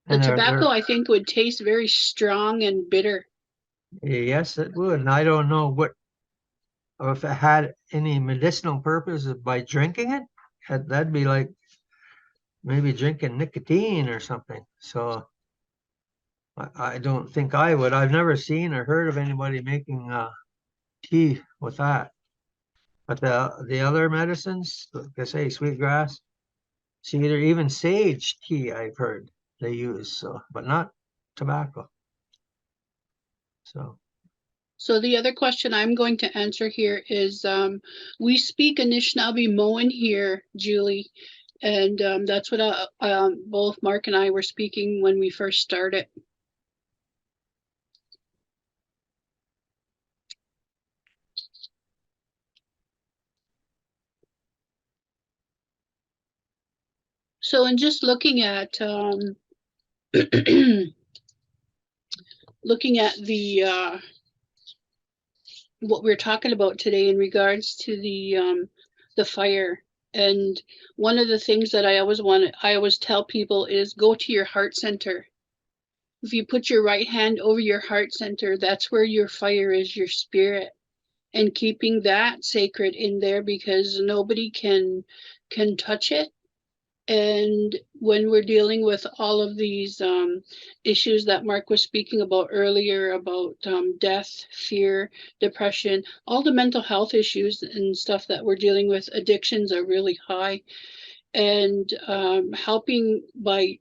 Speaker 1: The
Speaker 2: And
Speaker 1: tobacco, I think, would taste very strong and bitter.
Speaker 2: yes, it would. And I don't know what if it had any medicinal purpose by drinking it. That'd be like maybe drinking nicotine or something. So I don't think I would. I've never seen or heard of anybody making tea with that. But the other medicines, like I say, sweetgrass, cedar, even sage tea, I've heard they use. So, but not tobacco. So,
Speaker 1: So the other question I'm going to answer here is we speak Anishinabe here, Julie, and that's what both Mark and I were speaking when we first started. So in just looking at looking at what we're talking about today in regards to the fire. And one of the things that I always tell people is go to your heart center. If you put your right hand over your heart center, that's where your fire is, your spirit, and keeping that sacred in there because nobody can touch it. And when we're dealing with all of these issues that Mark was speaking about earlier, about death, fear, depression, all the mental health issues and stuff that we're dealing with, addictions are really high. And helping by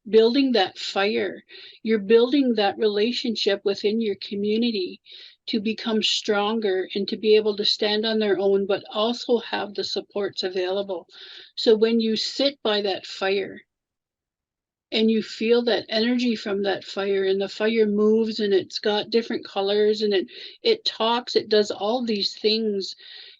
Speaker 1: building that fire, you're building that relationship within your community to become stronger and to be able to stand on their own, but also have the supports available. So when you sit by that fire and you feel that energy from that fire, and the fire moves and it's got different colors and it talks, it does all these things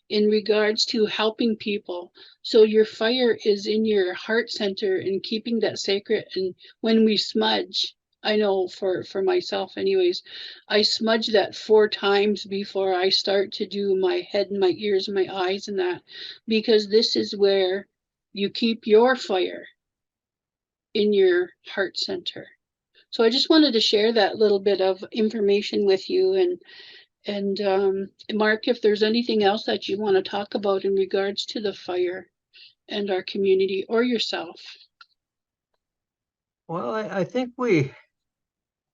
Speaker 1: in regards to helping people. So your fire is in your heart center and keeping that sacred. And when we smudge, I know for myself anyways, I smudge that 4 times before I start to do my head and my ears and my eyes and that, because this is where you keep your fire in your heart center. So I just wanted to share that little bit of information with you. And Mark, if there's anything else that you want to talk about in regards to the fire and our community, or yourself.
Speaker 2: Well, I think we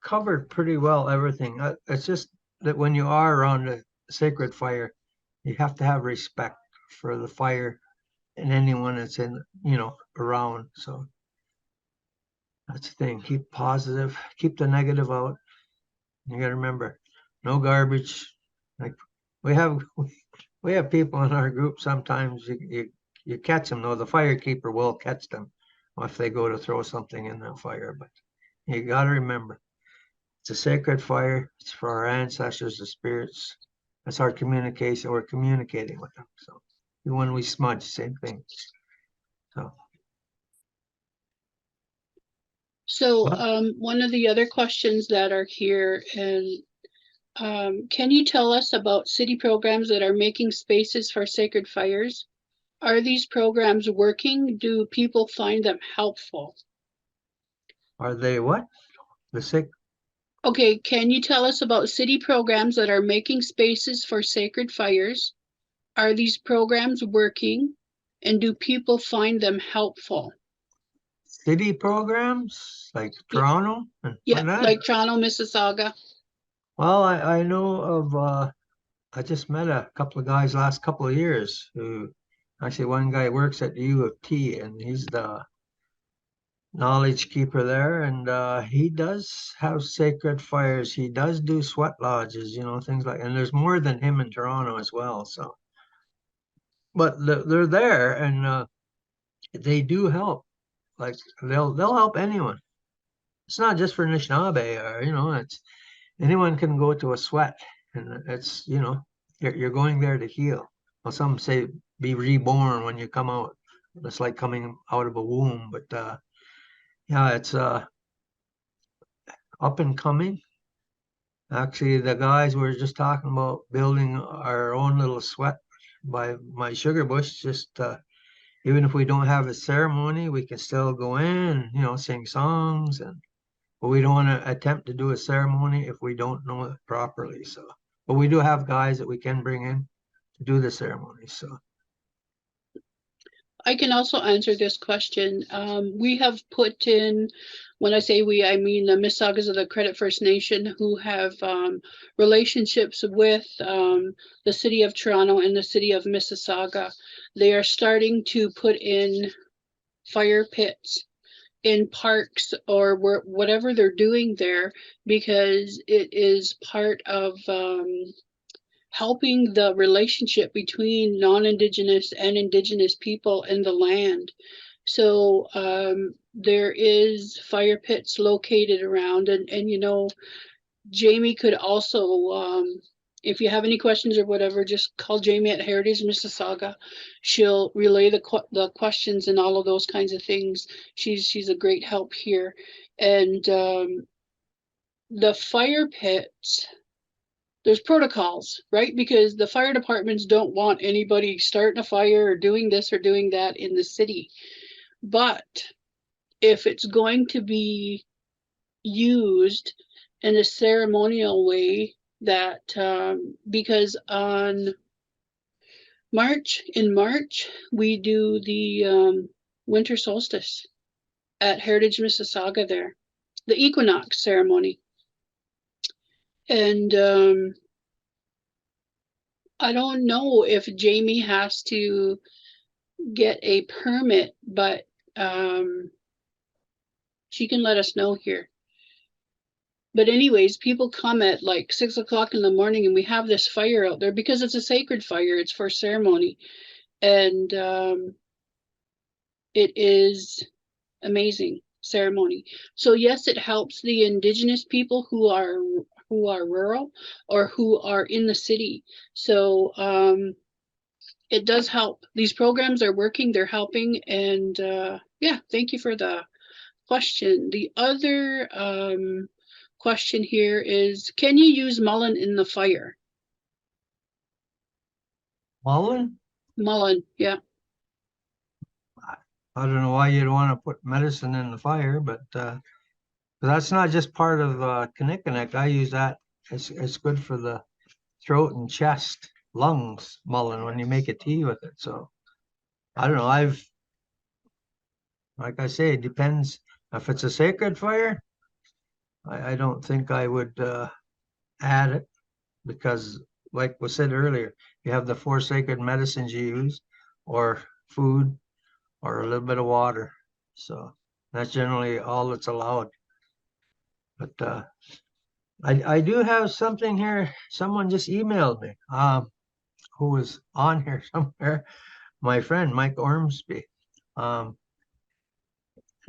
Speaker 2: covered pretty well everything. It's just that when you are around a sacred fire, you have to have respect for the fire and anyone that's in, around. So that's the thing. Keep positive, keep the negative out. You got to remember, no garbage. Like we have, we have people in our group. Sometimes you catch them though. The firekeeper will catch them if they go to throw something in the fire. But you got to remember, it's a sacred fire. It's for our ancestors, the spirits. That's our communication. We're communicating with them. So when we smudge, same thing.
Speaker 1: So
Speaker 2: Well,
Speaker 1: one of the other questions that are here, and can you tell us about city programs that are making spaces for sacred fires? Are these programs working? Do people find them helpful?
Speaker 2: are they what? The sick?
Speaker 1: Okay, can you tell us about city programs that are making spaces for sacred fires? Are these programs working? And do people find them helpful?
Speaker 2: City programs like
Speaker 1: Yeah,
Speaker 2: Toronto and
Speaker 1: yeah,
Speaker 2: whatnot.
Speaker 1: like Toronto, Mississauga.
Speaker 2: Well, I know of I just met a couple of guys last couple of years who actually one guy works at the U of T and he's the knowledge keeper there and he does have sacred fires. He does do sweat lodges, things like and there's more than him in Toronto as well. So but they're there and they do help. Like they'll help anyone. It's not just for Anishinaabe or it's anyone can go to a sweat and it's you're going there to heal. Well, some say be reborn when you come out. It's like coming out of a womb, but yeah, it's up and coming. Actually, the guys were just talking about building our own little sweat by my sugar bush. Just even if we don't have a ceremony, we can still go in, sing songs and but we don't want to attempt to do a ceremony if we don't know it properly. So, but we do have guys that we can bring in to do the ceremony. So,
Speaker 1: I can also answer this question. We have put in, when I say we, I mean the Mississaugas of the Credit First Nation, who have relationships with the city of Toronto and the city of Mississauga. They are starting to put in fire pits in parks or whatever they're doing there, because it is part of helping the relationship between non-Indigenous and Indigenous people in the land. So there is fire pits located around, and Jamie could also, if you have any questions or whatever, just call Jamie at Heritage Mississauga. She'll relay the questions and all of those kinds of things. She's a great help here. And the fire pits, there's protocols, right? Because the fire departments don't want anybody starting a fire or doing this or doing that in the city. But if it's going to be used in a ceremonial way, that because in March we do the winter solstice at Heritage Mississauga there, the equinox ceremony. And I don't know if Jamie has to get a permit, but she can let us know here. But anyways, people come at like 6 o'clock in the morning and we have this fire out there because it's a sacred fire. It's for ceremony. And it is amazing ceremony. So yes, it helps the Indigenous people who are rural or who are in the city. So it does help. These programs are working, they're helping. And yeah, thank you for the question. The other question here is, can you use mullein in the fire?
Speaker 2: Mullein?
Speaker 1: Mullein, yeah.
Speaker 2: I don't know why you'd want to put medicine in the fire, but that's not just part of Gikinoo'amaagew. I use that. It's good for the throat and chest, lungs, mullein, when you make a tea with it. So I don't know. Like I say, it depends. If it's a sacred fire, I don't think I would add it because, like was said earlier, you have the 4 sacred medicines you use, or food, or a little bit of water. So that's generally all that's allowed. But I do have something here. Someone just emailed me, who was on here somewhere. My friend Mike Ormsby.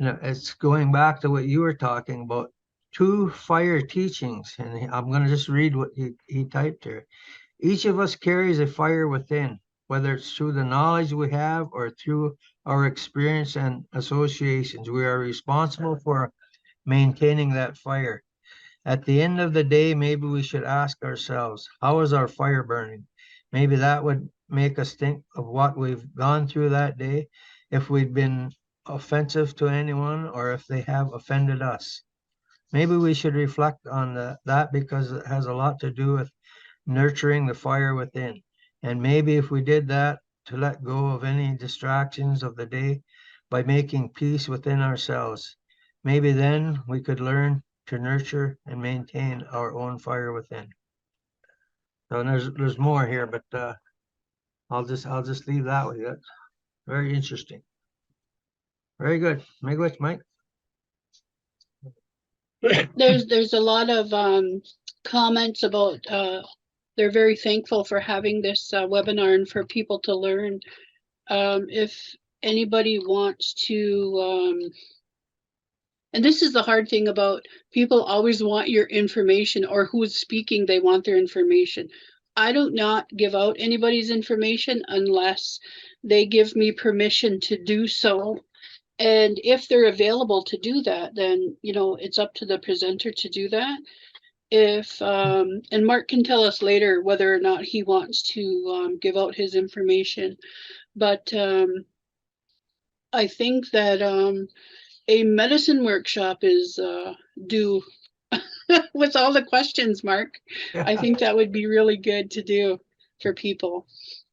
Speaker 2: It's going back to what you were talking about. 2 fire teachings, and I'm going to just read what he typed here. Each of us carries a fire within, whether it's through the knowledge we have or through our experience and associations. We are responsible for maintaining that fire. At the end of the day, maybe we should ask ourselves, how is our fire burning? Maybe that would make us think of what we've gone through that day, if we've been offensive to anyone or if they have offended us. Maybe we should reflect on that because it has a lot to do with nurturing the fire within. And maybe if we did that, to let go of any distractions of the day by making peace within ourselves, maybe then we could learn to nurture and maintain our own fire within. So there's more here, but I'll just leave that with you. That's very interesting. Very good. Mike.
Speaker 1: There's a lot of comments about they're very thankful for having this webinar and for people to learn. If anybody wants to, and this is the hard thing about people always want your information, or who's speaking, they want their information. I do not give out anybody's information unless they give me permission to do so. And if they're available to do that, then, you know, it's up to the presenter to do that. If, and Mark can tell us later whether or not he wants to give out his information. But I think that a medicine workshop is due with all the questions, Mark. I think that would be really good to do for people.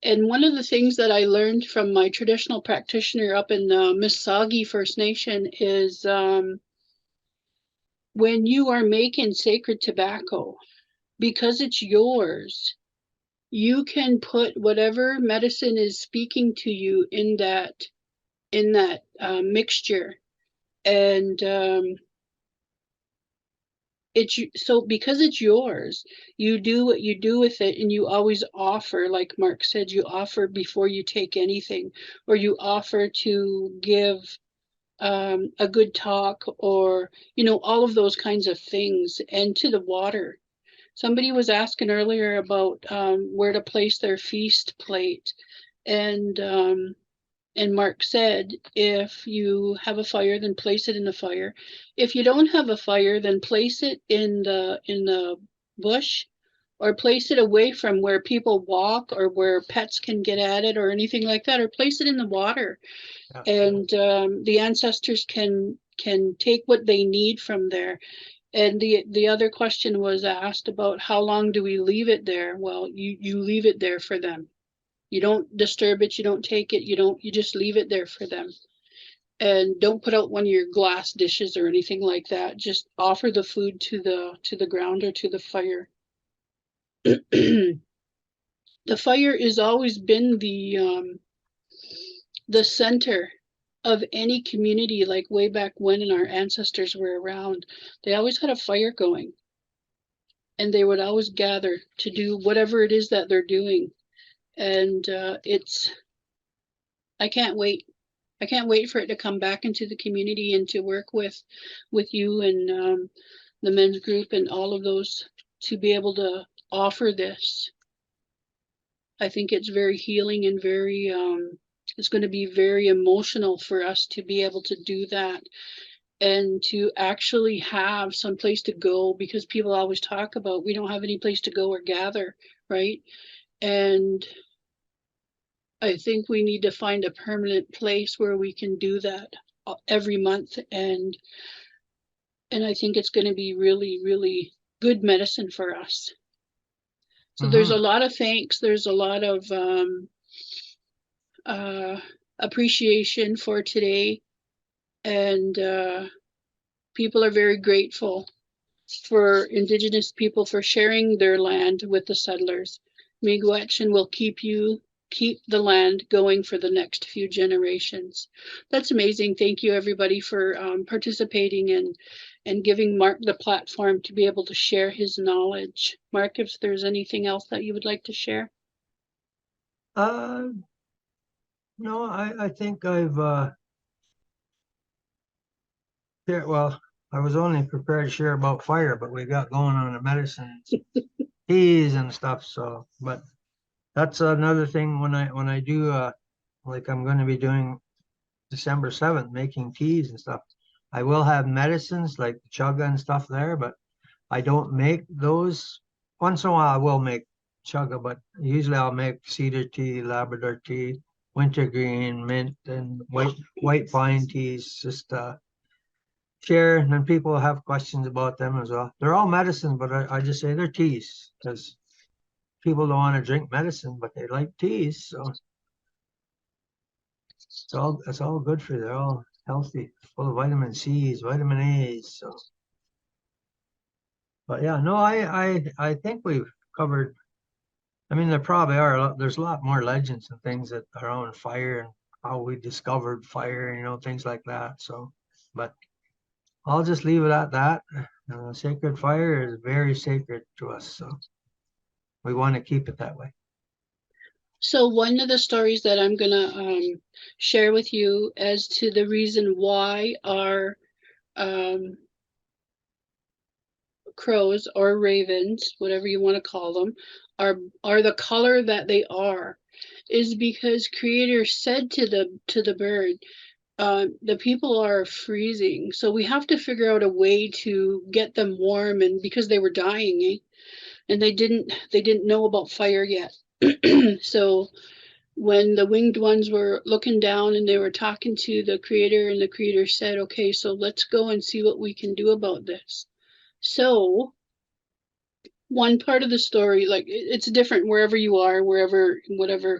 Speaker 1: And one of the things that I learned from my traditional practitioner up in Mississauga First Nation is when you are making sacred tobacco, because it's yours, you can put whatever medicine is speaking to you in that mixture. And it's so because it's yours, you do what you do with it, and you always offer, like Mark said, you offer before you take anything, or you offer to give a good talk, or you know, all of those kinds of things. And to the water, somebody was asking earlier about where to place their feast plate, and Mark said, if you have a fire, then place it in the fire. If you don't have a fire, then place it in the bush, or place it away from where people walk or where pets can get at it or anything like that, or place it in the water. Yeah. And the ancestors can take what they need from there. And the other question was asked about how long do we leave it there? Well, you leave it there for them. You don't disturb it, you don't take it, you just leave it there for them. and don't put out one of your glass dishes or anything like that. Just offer the food to the ground or to the fire. The fire has always been the center of any community, like way back when our ancestors were around. They always had a fire going, and they would always gather to do whatever it is that they're doing. And I can't wait. I can't wait for it to come back into the community and to work with you and the men's group and all of those, to be able to offer this. I think it's very healing and very it's going to be very emotional for us to be able to do that, and to actually have some place to go, because people always talk about we don't have any place to go or gather, right? And I think we need to find a permanent place where we can do that every month, and I think it's going to be really, really good medicine for us. So there's a lot of thanks. There's a lot of appreciation for today, and people are very grateful for Indigenous people for sharing their land with the settlers. Miigwech will keep the land going for the next few generations. That's amazing. Thank you, everybody, for participating and giving Mark the platform to be able to share his knowledge. Mark, if there's anything else that you would like to share?
Speaker 2: No, I think I've well, I was only prepared to share about fire, but we got going on the medicines, teas and stuff. So, but that's another thing when I do like I'm going to be doing December 7th, making teas and stuff. I will have medicines like chaga and stuff there, but I don't make those. Once in a while I will make chaga, but usually I'll make cedar tea, Labrador tea, wintergreen, mint, and white pine teas. Just share, and then people have questions about them as well. They're all medicine, but I just say they're teas because people don't want to drink medicine, but they like teas. So it's all good for you. They're all healthy, full of vitamin C's, vitamin A's. So, but yeah, no, I think we've covered. I mean, there probably are. There's a lot more legends and things that are on fire and how we discovered fire, things like that. So, but I'll just leave it at that. Sacred fire is very sacred to us, so we want to keep it that way.
Speaker 1: So one of the stories that I'm gonna share with you as to the reason why our crows or ravens, whatever you want to call them, are the color that they are, is because Creator said to the bird, the people are freezing, so we have to figure out a way to get them warm, and because they were dying, and they didn't know about fire yet. So when the winged ones were looking down and they were talking to the Creator, and the Creator said, okay, so let's go and see what we can do about this. So one part of the story, like it's different wherever you are, whatever,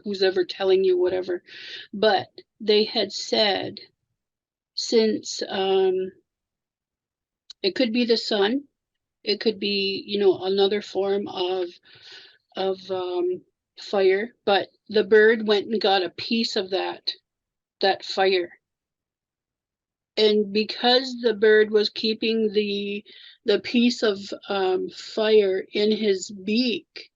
Speaker 1: who's ever telling you whatever, but they had said, since it could be the sun, it could be, another form of fire, but the bird went and got a piece of that fire. And because the bird was keeping the piece of fire in his beak,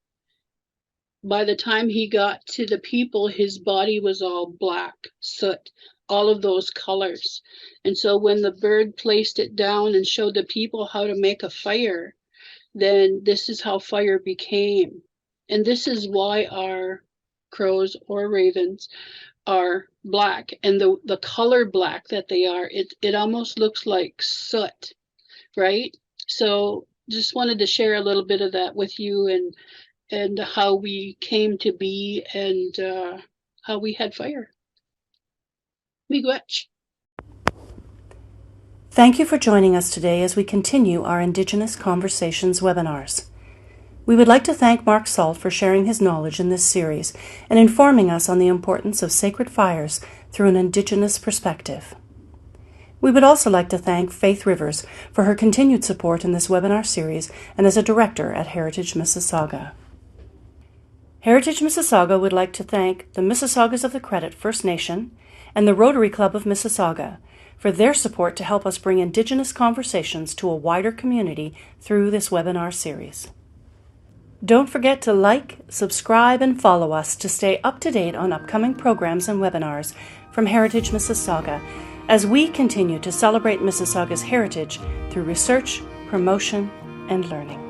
Speaker 1: by the time he got to the people, his body was all black, soot, all of those colors. And so when the bird placed it down and showed the people how to make a fire, then this is how fire became. And this is why our crows or ravens are black, and the color black that they are, it almost looks like soot, right? So just wanted to share a little bit of that with you, and how we came to be, and how we had fire. Miigwech.
Speaker 3: Thank you for joining us today as we continue our Indigenous Conversations webinars. We would like to thank Mark Sault for sharing his knowledge in this series and informing us on the importance of sacred fires through an Indigenous perspective. We would also like to thank Faith Rivers for her continued support in this webinar series and as a director at Heritage Mississauga. Heritage Mississauga would like to thank the Mississaugas of the Credit First Nation and the Rotary Club of Mississauga for their support to help us bring Indigenous conversations to a wider community through this webinar series. Don't forget to like, subscribe, and follow us to stay up to date on upcoming programs and webinars from Heritage Mississauga as we continue to celebrate Mississauga's heritage through research, promotion, and learning.